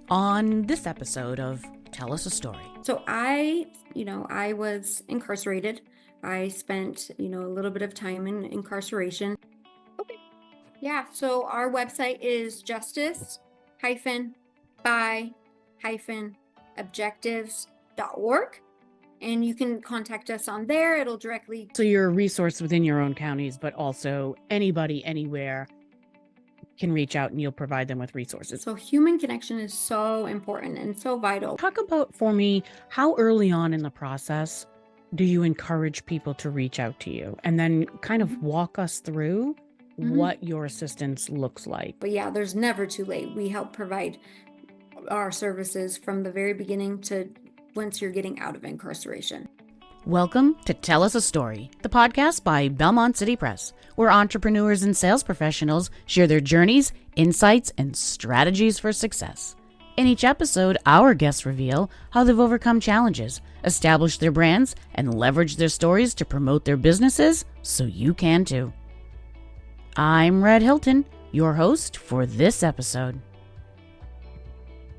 on this episode of Tell Us a Story. So I was incarcerated. I spent, a little bit of time in incarceration. Okay. Yeah. So our website is justice-by-objectives.org. And you can contact us on there. It'll directly. So you're a resource within your own counties, but also anybody, anywhere can reach out and you'll provide them with resources. So human connection is so important and so vital. Talk about for me, how early on in the process do you encourage people to reach out to you? And then kind of walk us through what your assistance looks like. But yeah, there's never too late. We help provide our services from the very beginning to once you're getting out of incarceration. Welcome to Tell Us a Story, the podcast by Belmont City Press, where entrepreneurs and sales professionals share their journeys, insights, and strategies for success. In each episode, our guests reveal how they've overcome challenges, established their brands, and leveraged their stories to promote their businesses so you can too. I'm Red Hilton, your host for this episode.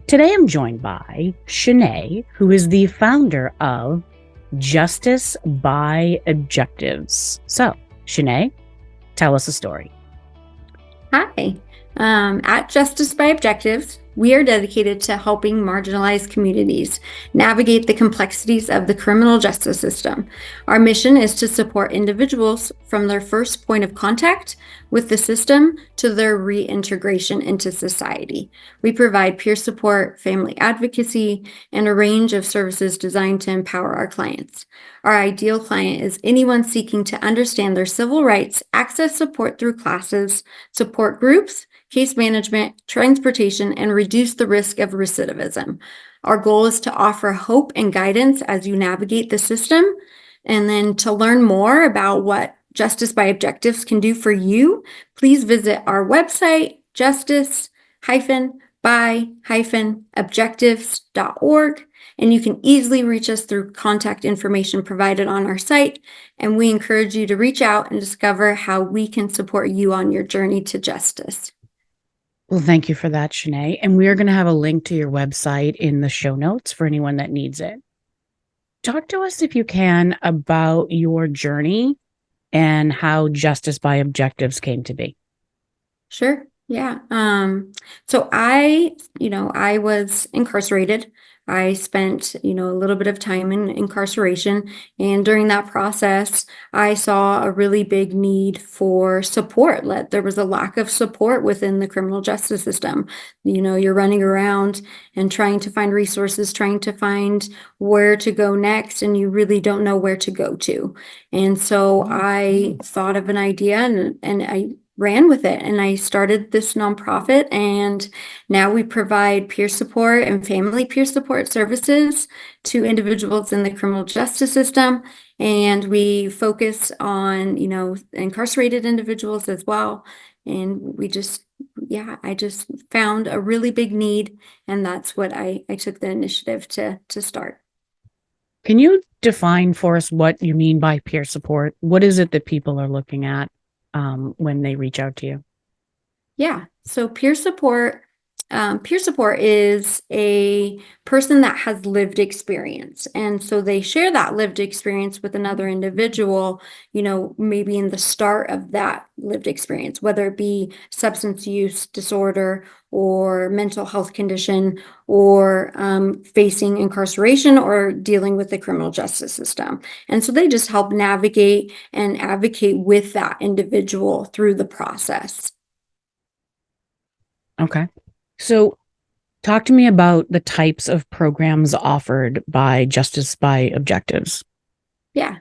Today I'm joined by Channae, who is the founder of Justice by Objectives. So, Channae, tell us a story. Hi. At Justice by Objectives, we are dedicated to helping marginalized communities navigate the complexities of the criminal justice system. Our mission is to support individuals from their first point of contact with the system to their reintegration into society. We provide peer support, family advocacy, and a range of services designed to empower our clients. Our ideal client is anyone seeking to understand their civil rights, access support through classes, support groups, case management, transportation, and reduce the risk of recidivism. Our goal is to offer hope and guidance as you navigate the system. And then to learn more about what Justice by Objectives can do for you, please visit our website, justice-by-objectives.org. And you can easily reach us through contact information provided on our site. And we encourage you to reach out and discover how we can support you on your journey to justice. Well, thank you for that, Channae. And we are going to have a link to your website in the show notes for anyone that needs it. Talk to us, if you can, about your journey and how Justice by Objectives came to be. Sure. Yeah. So I was incarcerated. I spent, a little bit of time in incarceration. And during that process, I saw a really big need for support. There was a lack of support within the criminal justice system. You're running around and trying to find resources, trying to find where to go next, and you really don't know where to go to. And so I thought of an idea and I ran with it, and I started this nonprofit, and now we provide peer support and family peer support services to individuals in the criminal justice system, and we focus on incarcerated individuals as well. And I just found a really big need, and that's what I took the initiative to start. Can you define for us what you mean by peer support? What is it that people are looking at when they reach out to you? Yeah. So peer support is a person that has lived experience. And so they share that lived experience with another individual, maybe in the start of that lived experience, whether it be substance use disorder or mental health condition, or facing incarceration or dealing with the criminal justice system. And so they just help navigate and advocate with that individual through the process. Okay. So talk to me about the types of programs offered by Justice by Objectives. Yeah.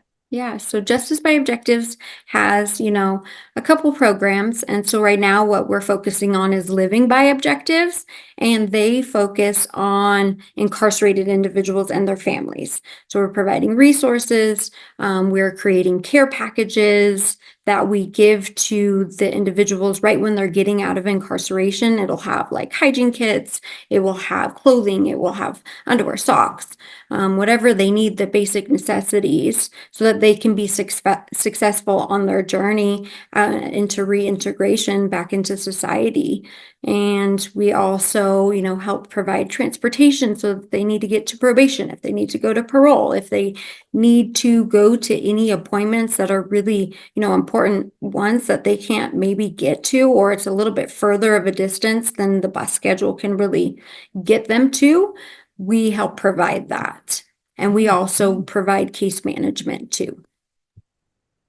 So Justice by Objectives has, a couple programs. And so right now what we're focusing on is Living by Objectives, and they focus on incarcerated individuals and their families. So we're providing resources. We're creating care packages, that we give to the individuals right when they're getting out of incarceration. It'll have like hygiene kits, it will have clothing, it will have underwear, socks, whatever they need, the basic necessities, so that they can be successful on their journey into reintegration back into society. And we also, help provide transportation so that they need to get to probation, if they need to go to parole, if they need to go to any appointments that are really, important ones that they can't maybe get to, or it's a little bit further of a distance than the bus schedule can really get them to. We help provide that. And we also provide case management too.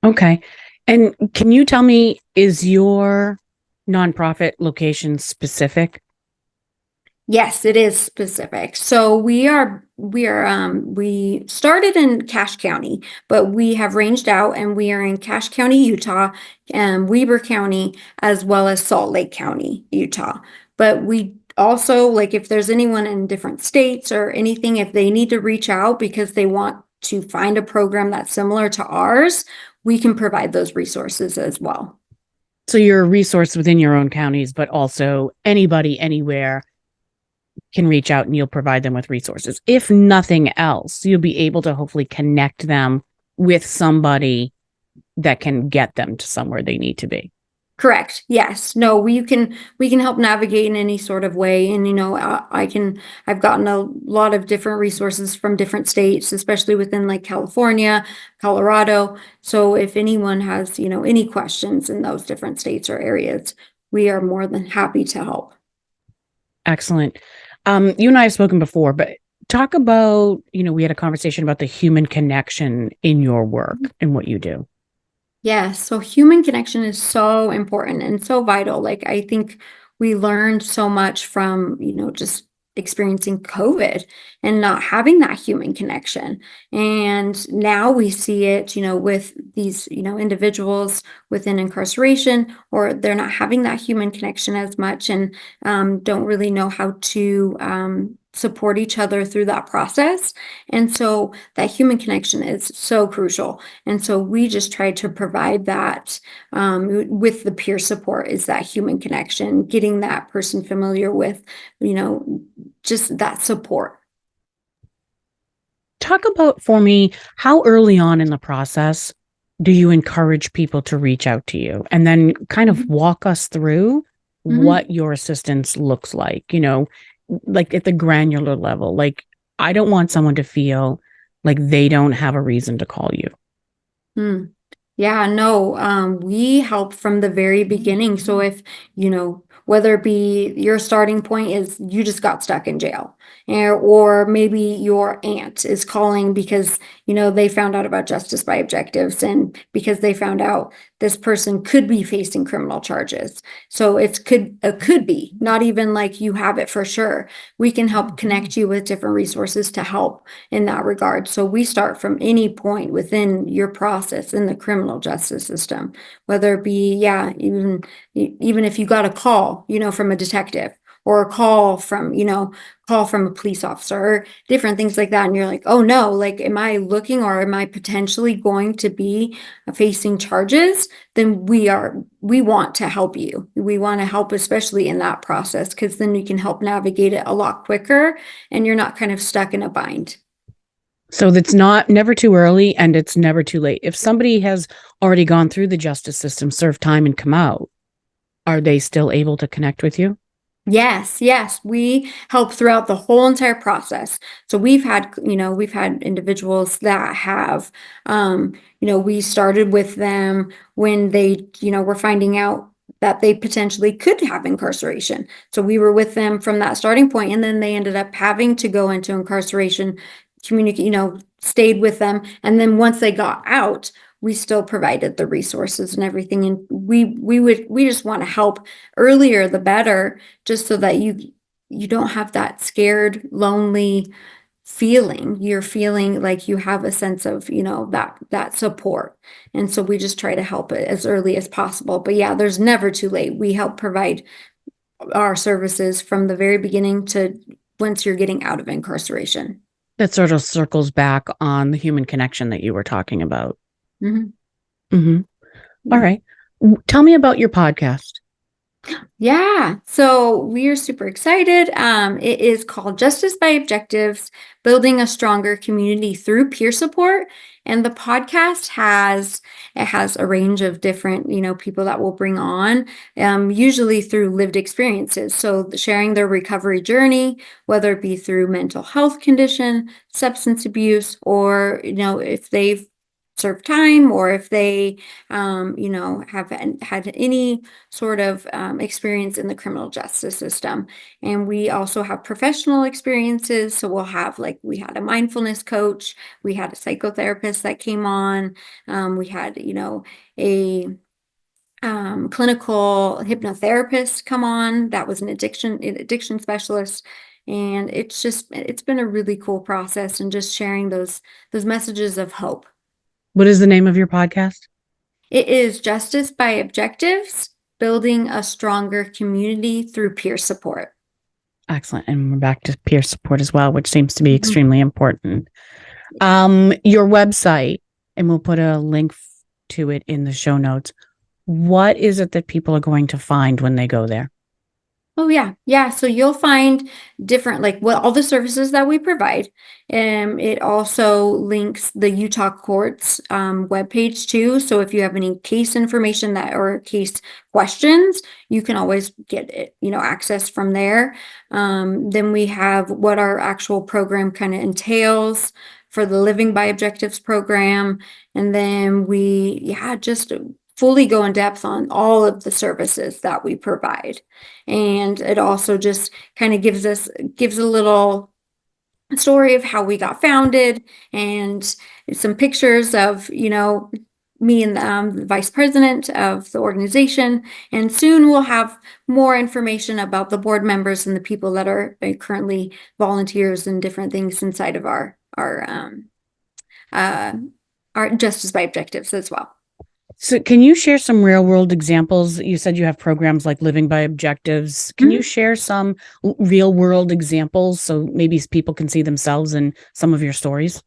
Okay. And can you tell me, is your nonprofit location specific? Yes, it is specific. So we started in Cache County, but we have ranged out and we are in Cache County, Utah, and Weber County, as well as Salt Lake County, Utah. But we also, like, if there's anyone in different states or anything, if they need to reach out because they want to find a program that's similar to ours, we can provide those resources as well. So you're a resource within your own counties, but also anybody anywhere can reach out and you'll provide them with resources. If nothing else, you'll be able to hopefully connect them with somebody that can get them to somewhere they need to be. Correct. Yes. No, we can help navigate in any sort of way. And, I've gotten a lot of different resources from different states, especially within like California, Colorado. So if anyone has, any questions in those different states or areas, we are more than happy to help. Excellent. You and I have spoken before, but talk about, we had a conversation about the human connection in your work and what you do. Yes, so human connection is so important and so vital. Like, I think we learned so much from, just experiencing COVID and not having that human connection. And now we see it, with these, individuals within incarceration, or they're not having that human connection as much, and don't really know how to support each other through that process. And so that human connection is so crucial. And so we just try to provide that with the peer support, is that human connection, getting that person familiar with, just that support. Talk about for me, how early on in the process do you encourage people to reach out to you? And then kind of walk us through Mhm. what your assistance looks like, like at the granular level. Like, I don't want someone to feel like they don't have a reason to call you. Mm. Yeah, no, we help from the very beginning. So if, whether it be your starting point is you just got stuck in jail, or maybe your aunt is calling because, they found out about justice by objectives, and because they found out this person could be facing criminal charges. So it could be, not even like you have it for sure. We can help connect you with different resources to help in that regard. So we start from any point within your process in the criminal justice system, whether it be, yeah, even if you got a call, from a detective, or a call from a police officer, or different things like that. And you're like, oh no, like, am I looking, or am I potentially going to be facing charges? Then we want to help you. We want to help, especially in that process, because then we can help navigate it a lot quicker and you're not kind of stuck in a bind. So that's not never too early and it's never too late. If somebody has already gone through the justice system, served time, and come out, are they still able to connect with you? Yes, yes, we help throughout the whole entire process. So we've had individuals that have, we started with them when they, were finding out that they potentially could have incarceration. So we were with them from that starting point, and then they ended up having to go into incarceration, communicate, stayed with them. And then once they got out, we still provided the resources and everything. And we just want to help earlier the better, just so that you don't have that scared, lonely feeling. You're feeling like you have a sense of, that support. And so we just try to help it as early as possible. But yeah, there's never too late. We help provide our services from the very beginning to once you're getting out of incarceration. That sort of circles back on the human connection that you were talking about. Mhm. Hmm. All right. Tell me about your podcast. Yeah, so we are super excited. It is called Justice by Objectives, Building a Stronger Community Through Peer Support. And the podcast has a range of different, people that we'll bring on, usually through lived experiences. So sharing their recovery journey, whether it be through mental health condition, substance abuse, or, if they've served time or if they, have had any sort of experience in the criminal justice system. And we also have professional experiences. So we'll have, like, we had a mindfulness coach, we had a psychotherapist that came on, we had, a clinical hypnotherapist come on that was an addiction specialist. And it's been a really cool process, and just sharing those messages of hope. What is the name of your podcast? It is Justice by Objectives, Building a Stronger Community Through Peer Support. Excellent. And we're back to peer support as well, which seems to be Mhm. extremely important. Your website, and we'll put a link to it in the show notes. What is it that people are going to find when they go there? Oh yeah. Yeah. So you'll find different, like, well, all the services that we provide. It also links the Utah courts webpage too. So if you have any case information or case questions, you can always get it, access from there. Then we have what our actual program kind of entails for the Living by Objectives program. And then just fully go in depth on all of the services that we provide. And it also just kind of gives a little story of how we got founded, and some pictures of, me and the vice president of the organization. And soon we'll have more information about the board members and the people that are currently volunteers and different things inside of uh, our Justice by Objectives as well. So, can you share some real world examples? You said you have programs like Living by Objectives. Can you Mhm. share some real world examples so maybe people can see themselves in some of your stories?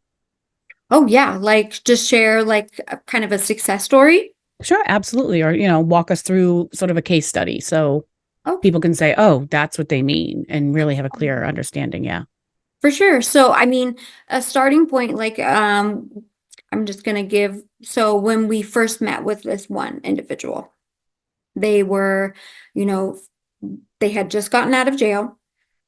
Oh yeah, like just share like a kind of a success story. Sure, absolutely. Or, walk us through sort of a case study so Oh, people can say, oh, that's what they mean and really have a clear understanding. Yeah. for sure. So, I mean, a starting point, like, I'm just gonna give, so when we first met with this one individual, they were, you know, they had just gotten out of jail.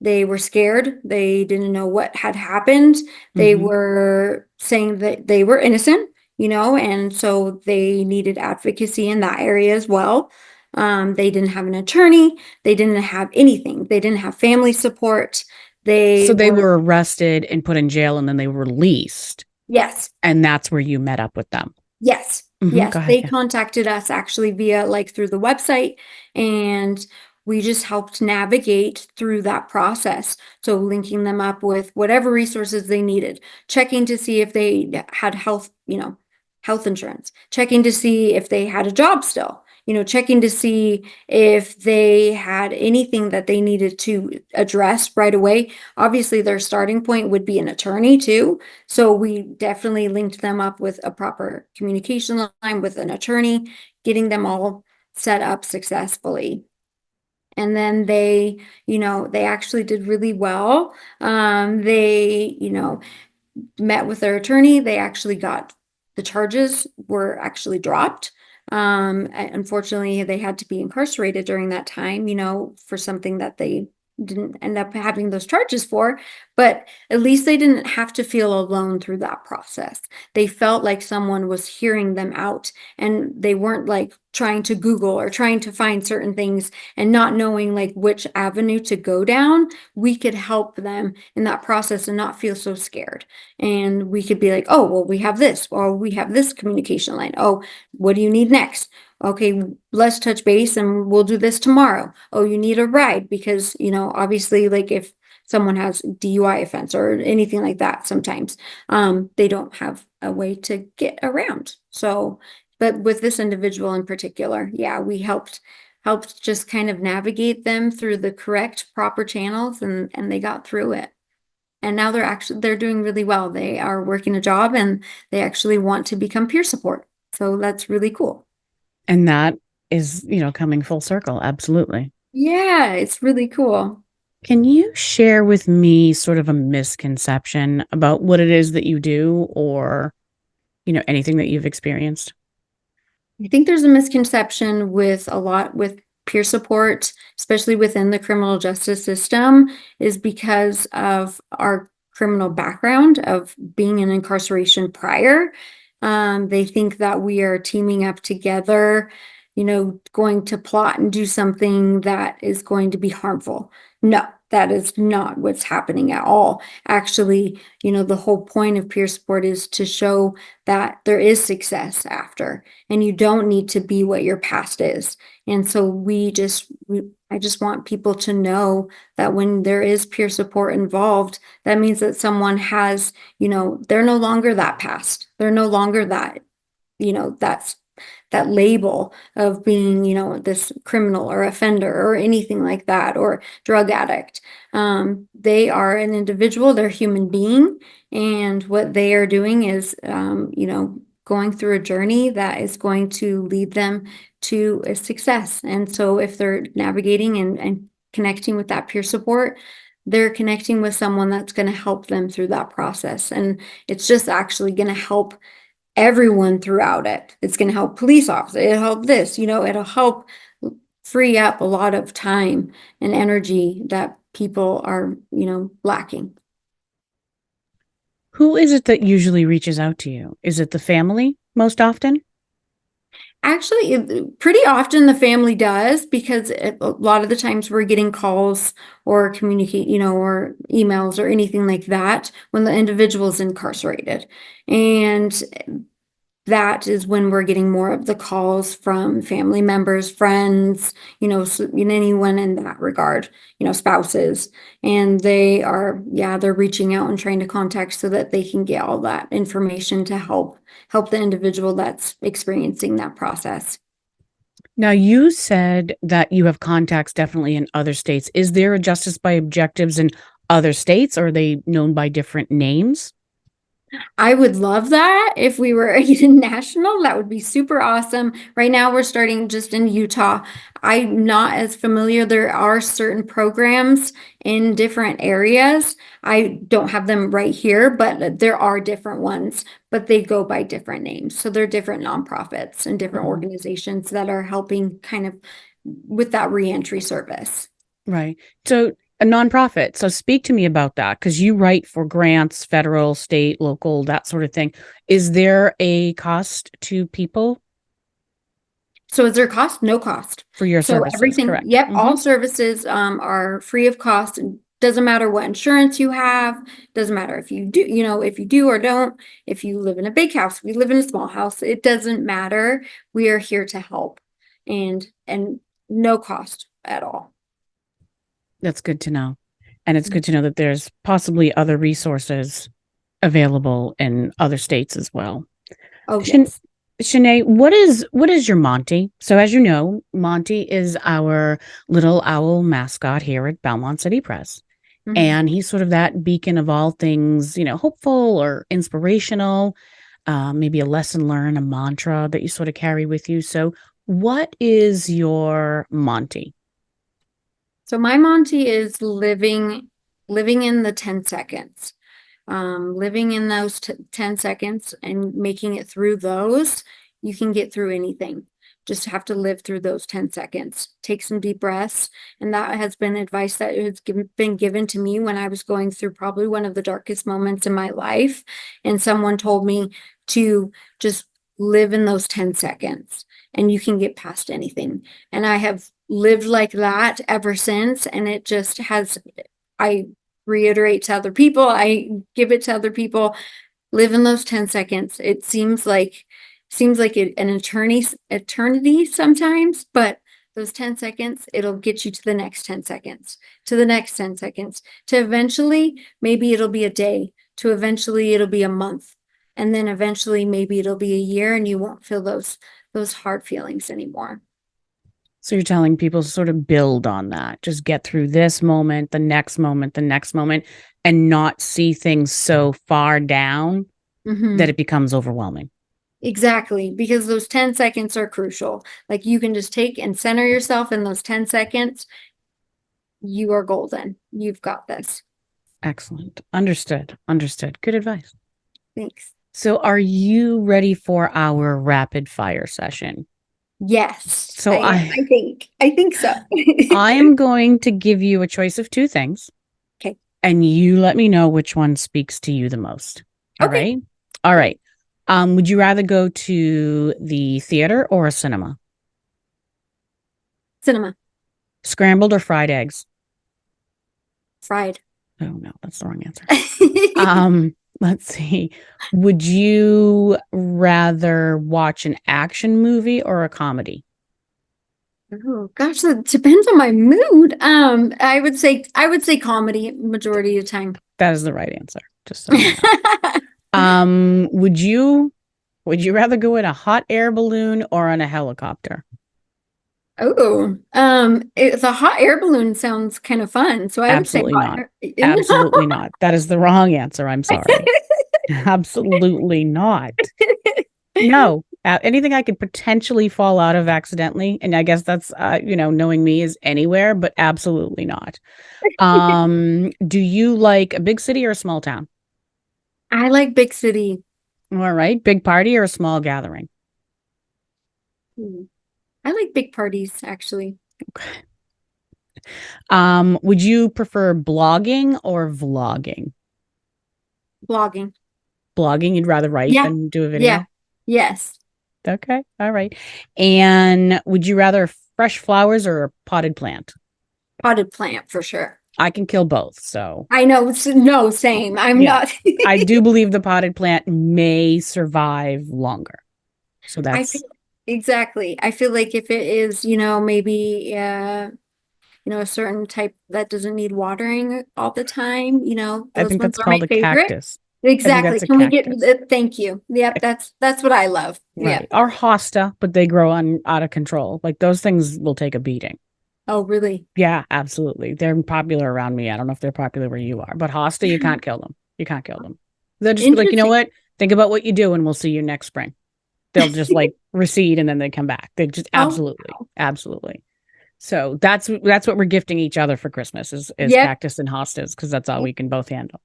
They were scared. They didn't know what had happened. They Mm-hmm. were saying that they were innocent, and so they needed advocacy in that area as well. They didn't have an attorney. They didn't have anything. They didn't have family support. They So they were, were arrested and put in jail and then they were released. yes, And that's where you met up with them. yes, Mm-hmm. yes. Go ahead. They Yeah. contacted us actually via, like, through the website, and we just helped navigate through that process. So linking them up with whatever resources they needed, checking to see if they had health insurance, checking to see if they had a job still, checking to see if they had anything that they needed to address right away. Obviously, their starting point would be an attorney too. So we definitely linked them up with a proper communication line with an attorney, getting them all set up successfully. And then they actually did really well. They, met with their attorney. They actually got the charges were actually dropped. Unfortunately, they had to be incarcerated during that time, for something that they didn't end up having those charges for. But at least they didn't have to feel alone through that process. They felt like someone was hearing them out, and they weren't like trying to Google or trying to find certain things and not knowing like which avenue to go down. We could help them in that process and not feel so scared. And we could be like, oh, well, we have this, or we have this communication line. Oh, what do you need next? Okay, let's touch base and we'll do this tomorrow. Oh, you need a ride because, obviously, like, if someone has DUI offense or anything like that, sometimes they don't have a way to get around. So, but with this individual in particular, yeah, we helped just kind of navigate them through the correct proper channels, and they got through it. And now they're doing really well. They are working a job, and they actually want to become peer support. So that's really cool. And that is, coming full circle. Absolutely. Yeah, it's really cool. Can you share with me sort of a misconception about what it is that you do or, anything that you've experienced? I think there's a misconception with a lot with peer support, especially within the criminal justice system, is because of our criminal background of being in incarceration prior. They think that we are teaming up together, going to plot and do something that is going to be harmful. No, that is not what's happening at all. Actually, the whole point of peer support is to show that there is success after and you don't need to be what your past is. And so I just want people to know that when there is peer support involved, that means that someone has, they're no longer that past. They're no longer that, that's that label of being, this criminal or offender or anything like that, or drug addict. They are an individual, they're a human being, and what they are doing is, going through a journey that is going to lead them to a success. And so if they're navigating and connecting with that peer support, they're connecting with someone that's going to help them through that process. And it's just actually going to help everyone throughout it. It's going to help police officers. It'll help this, it'll help free up a lot of time and energy that people are, lacking. Who is it that usually reaches out to you? Is it the family most often? Actually, pretty often the family does because a lot of the times we're getting calls or communicate, or emails or anything like that when the individual is incarcerated. And that is when we're getting more of the calls from family members, friends, anyone in that regard, spouses. And they're reaching out and trying to contact so that they can get all that information to help the individual that's experiencing that process. Now, you said that you have contacts definitely in other states. Is there a justice by objectives in other states, or are they known by different names? I would love that if we were national. That would be super awesome. Right now, we're starting just in Utah. I'm not as familiar. There are certain programs in different areas. I don't have them right here, but there are different ones, but they go by different names. So they're different nonprofits and different Mhm. organizations that are helping kind of with that reentry service. Right. So, a nonprofit. So, speak to me about that because you write for grants, federal, state, local, that sort of thing. Is there a cost to people So is there cost? No cost. for your So services? everything, Correct. yep, all services are free of cost. And doesn't matter what insurance you have, doesn't matter if you do, if you do or don't, if you live in a big house, if you live in a small house, it doesn't matter. We are here to help and no cost at all. That's good to know. And it's good to know that there's possibly other resources available in other states as well. Oh, Shan- yes. Shanae, what is your Monty? So as you know, Monty is our little owl mascot here at Belmont City Press. Mhm. And he's sort of that beacon of all things, hopeful or inspirational, maybe a lesson learned, a mantra that you sort of carry with you. So what is your Monty? So my Monty is living in the 10 seconds. Living in those 10 seconds and making it through those, you can get through anything. Just have to live through those 10 seconds. Take some deep breaths. And that has been advice that has been given to me when I was going through probably one of the darkest moments in my life. And someone told me to just live in those 10 seconds and you can get past anything. And I have lived like that ever since. And it just has, I reiterate to other people, I give it to other people, live in those 10 seconds. It seems like an eternity sometimes, but those 10 seconds, it'll get you to the next 10 seconds, to the next 10 seconds, to eventually, maybe it'll be a day, to eventually it'll be a month. And then eventually maybe it'll be a year and you won't feel those hard feelings anymore. So you're telling people to sort of build on that, just get through this moment, the next moment, the next moment, and not see things so far down that Mhm. it becomes overwhelming. Exactly, because those 10 seconds are crucial. Like you can just take and center yourself in those 10 seconds. You are golden. You've got this. Excellent. Understood. Understood. Good advice. Thanks. So, are you ready for our rapid fire session? Yes, I So, am. I I think so. I am going to give you a choice of two things, Okay. and you let me know which one speaks to you the most. All Okay. right. All Yeah. right. Would you rather go to the theater or a cinema? Cinema. Scrambled or fried eggs? Fried. Oh no, that's the wrong answer. Let's see. Would you rather watch an action movie or a comedy? Oh gosh, that depends on my mood. I would say comedy majority of the time. That is the right answer, just so you know. Would you rather go in a hot air balloon or on a helicopter? Oh, it's a hot air balloon sounds kind of fun. So I would say Absolutely hot not. air. Absolutely not. That is the wrong answer. I'm sorry. Absolutely not. No. Anything I could potentially fall out of accidentally, and I guess that's knowing me is anywhere, but absolutely not. Do you like a big city or a small town? I like big city. All right, big party or a small gathering? Hmm. I like big parties, actually. Okay. Would you prefer blogging or vlogging? Blogging. Blogging, you'd rather write Yeah. than do a Yeah. video? Yes. Okay, all right. And would you rather fresh flowers or a potted plant? Potted plant for sure. I can kill both, so I know. No, same. I'm yeah. not. I do believe the potted plant may survive longer. So I that's feel exactly. I feel like if it is, maybe a certain type that doesn't need watering all the time, I those think ones that's are my called a favorite. cactus. I think Exactly. that's a Can we get cactus. thank you. Yep, that's what I love. Right. Yep. Or hosta, but they grow on out of control. Like those things will take a beating. Oh, really? Yeah, absolutely. They're popular around me. I don't know if they're popular where you are, but hosta, you can't kill them. You can't kill them. They'll just be like, you know Interesting. what? Think about what you do and we'll see you next spring. They'll just like recede and then they come back. They just Oh, absolutely, absolutely. So that's what we're gifting each other for Christmas is yep. cactus and hostas because that's all we can both handle.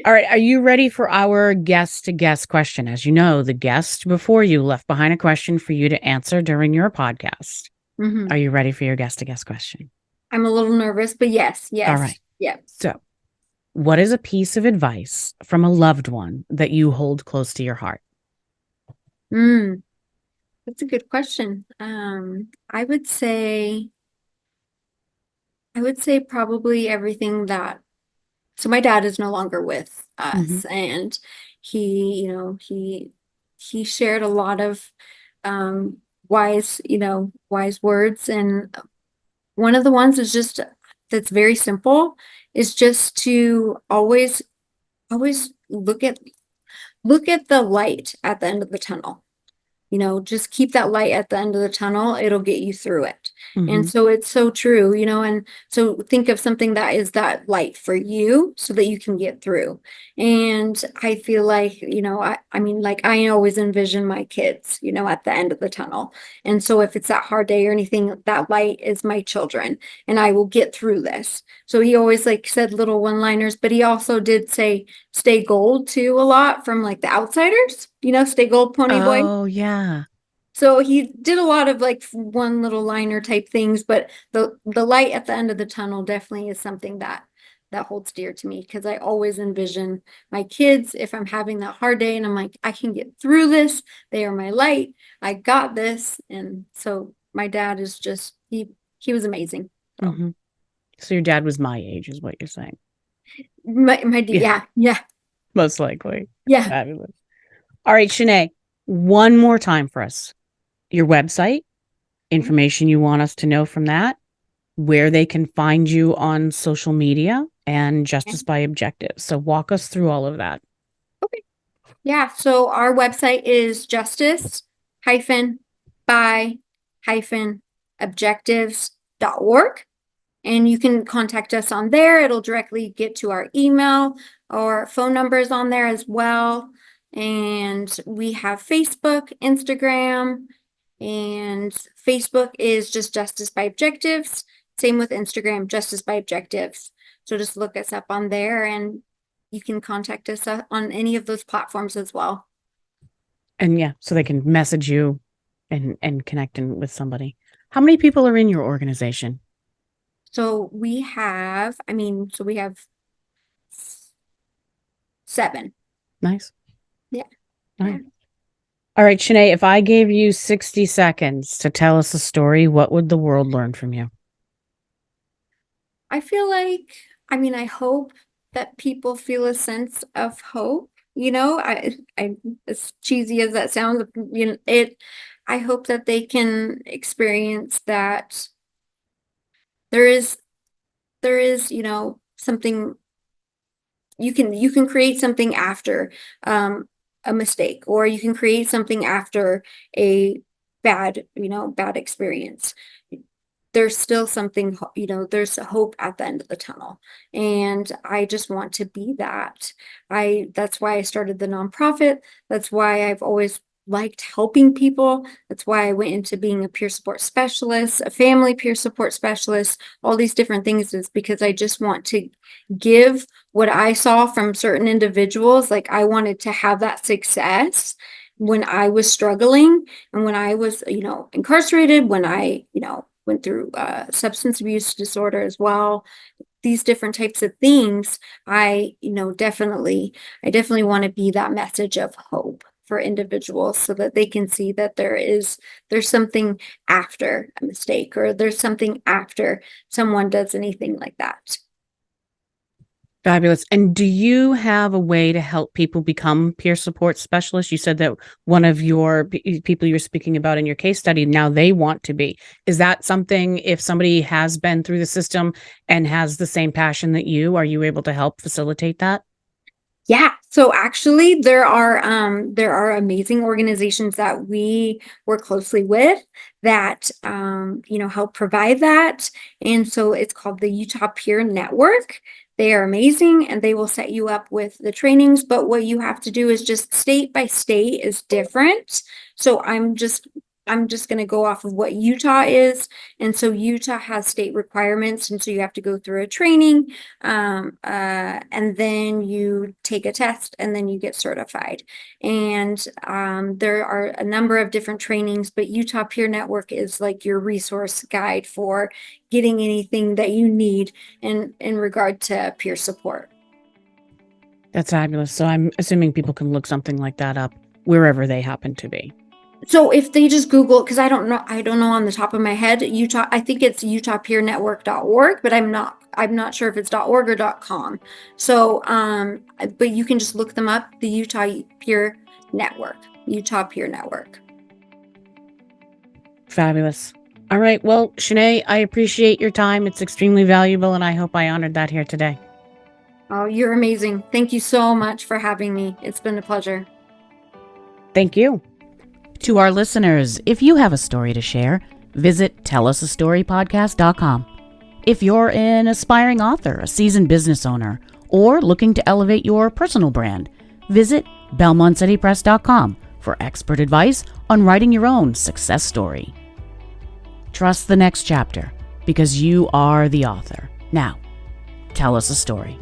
All right, are you ready for our guest to guest question? As you know, the guest before you left behind a question for you to answer during your podcast. hmm Are you ready for your guest to guest question? I'm a little nervous, but yes, All yes, right. yep. So, what is a piece of advice from a loved one that you hold close to your heart? Mm, that's a good question. I would say probably everything that. So my dad is no longer with Hmm. us, and he shared a lot of um, wise words, and one of the ones is just that's very simple is just to always look at the light at the end of the tunnel. Just keep that light at the end of the tunnel. It'll get you through it. And Hmm. so it's so true, and so think of something that is that light for you so that you can get through. And I feel like, I mean, like I always envision my kids, at the end of the tunnel. And so if it's that hard day or anything, that light is my children and I will get through this. So he always like said little one-liners, but he also did say stay gold too a lot from like the outsiders, stay gold pony boy. Oh, yeah. So he did a lot of like one little liner type things, but the light at the end of the tunnel definitely is something that holds dear to me because I always envision my kids if I'm having that hard day and I'm like, I can get through this. They are my light. I got this. And so my dad is just he was amazing. So Hmm. So your dad was my age, is what you're saying. Yeah, yeah, yeah, most likely. yeah. Fabulous. All right, Shanae, one more time for us. Your website, information you want us to know from that, where they can find you on social media, and Justice by Objective. So walk us through all of that. Okay. Yeah, so our website is justice by objectives.org. And you can contact us on there. It'll directly get to our email or phone numbers on there as well. And we have Facebook, Instagram, and Facebook is just Justice by Objectives. Same with Instagram, Justice by Objectives. So just look us up on there, and you can contact us on any of those platforms as well. And yeah, so they can message you and connect with somebody. How many people are in your organization? So we have 7. Nice. Yeah. All right. All right, Channae, if I gave you 60 seconds to tell us a story, what would the world learn from you? I feel like, I hope that people feel a sense of hope. As cheesy as that sounds, I hope that they can experience that there is something you can create something after a mistake, or you can create something after a bad experience. There's still something, there's a hope at the end of the tunnel. And I just want to be that. That's why I started the nonprofit. That's why I've always liked helping people. That's why I went into being a peer support specialist, a family peer support specialist, all these different things, is because I just want to give what I saw from certain individuals. Like, I wanted to have that success when I was struggling, and when I was, incarcerated, when I, went through substance abuse disorder as well. These different types of things, I definitely want to be that message of hope for individuals, so that they can see that there's something after a mistake, or there's something after someone does anything like that. Fabulous. And do you have a way to help people become peer support specialists? You said that one of your people you're speaking about in your case study, now they want to be. Is that something, if somebody has been through the system and has the same passion that you, are you able to help facilitate that? Yeah. So actually, there are amazing organizations that we work closely with that help provide that. And so it's called the Utah Peer Network. They are amazing, and they will set you up with the trainings. But what you have to do is, just state by state is different. So I'm just going to go off of what Utah is. And so Utah has state requirements. And so you have to go through a training, and then you take a test, and then you get certified. And there are a number of different trainings, but Utah Peer Network is like your resource guide for getting anything that you need in regard to peer support. That's fabulous. So I'm assuming people can look something like that up wherever they happen to be. So if they just Google, because I don't know on the top of my head, Utah, I think it's utahpeernetwork.org, but I'm not sure if it's .org or .com. So, but you can just look them up, the Utah Peer Network. Fabulous. All right. Well, Channae, I appreciate your time. It's extremely valuable, and I hope I honored that here today. Oh, you're amazing. Thank you so much for having me. It's been a pleasure. Thank you. To our listeners, if you have a story to share, visit tellasastorypodcast.com. If you're an aspiring author, a seasoned business owner, or looking to elevate your personal brand, visit belmontcitypress.com for expert advice on writing your own success story. Trust the next chapter, because you are the author. Now, tell us a story.